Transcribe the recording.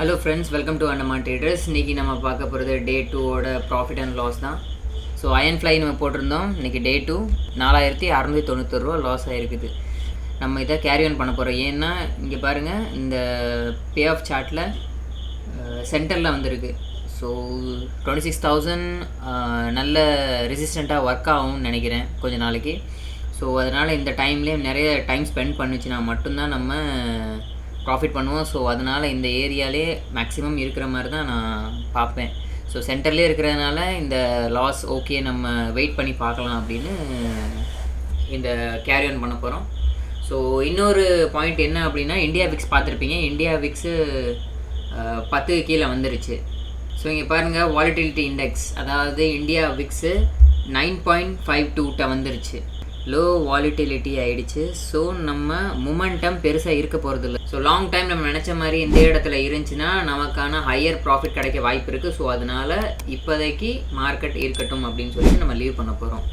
Hello friends, welcome to Andaman traders. இன்றைக்கி நம்ம பார்க்க போகிறது டே 2ஓட ப்ராஃபிட் அண்ட் லாஸ் தான். ஸோ அயன் ஃப்ளை நம்ம போட்டிருந்தோம். இன்றைக்கி டே 2 4691 ரூபா லாஸ் ஆகிருக்குது. நம்ம இதை கேரி ஆன் பண்ண போகிறோம். ஏன்னா இங்கே பாருங்கள், இந்த பே ஆஃப் சார்ட்டில் சென்டரில் வந்திருக்கு. ஸோ 26,000 நல்ல ரெசிஸ்டண்ட்டாக ஒர்க் ஆகும்னு நினைக்கிறேன் கொஞ்ச நாளைக்கு. ஸோ அதனால் இந்த டைம்லேயே நிறைய டைம் ஸ்பெண்ட் பண்ணுச்சுன்னா மட்டும்தான் நம்ம ப்ராஃபிட் பண்ணுவோம். ஸோ அதனால் இந்த ஏரியாலே மேக்ஸிமம் இருக்கிற மாதிரி தான் நான் பார்ப்பேன். ஸோ சென்டர்லேயே இருக்கிறதுனால இந்த லாஸ் ஓகே, நம்ம வெயிட் பண்ணி பார்க்கலாம் அப்படின்னு இந்த கேரி ஆன் பண்ண போகிறோம். ஸோ இன்னொரு பாயிண்ட் என்ன அப்படின்னா, இந்தியா விக்ஸ் பார்த்துருப்பீங்க. இந்தியா விக்ஸு 10 கீழே வந்துருச்சு. ஸோ இங்கே பாருங்கள், வாலட்டிலிட்டி இண்டெக்ஸ், அதாவது இந்தியா விக்ஸு 9.52 வந்துருச்சு. லோ வாலிட்டிலிட்டி ஆகிடுச்சு. ஸோ நம்ம மொமெண்டம் பெருசாக இருக்க போகிறதில்ல. ஸோ லாங் டைம் நம்ம நினச்ச மாதிரி இந்த இடத்துல இருந்துச்சுன்னா நமக்கான ஹையர் ப்ராஃபிட் கிடைக்க வாய்ப்பு இருக்குது. ஸோ அதனால் இப்போதைக்கு மார்க்கெட் இருக்கட்டும் அப்படின்னு சொல்லி நம்ம லீவ் பண்ண போகிறோம்.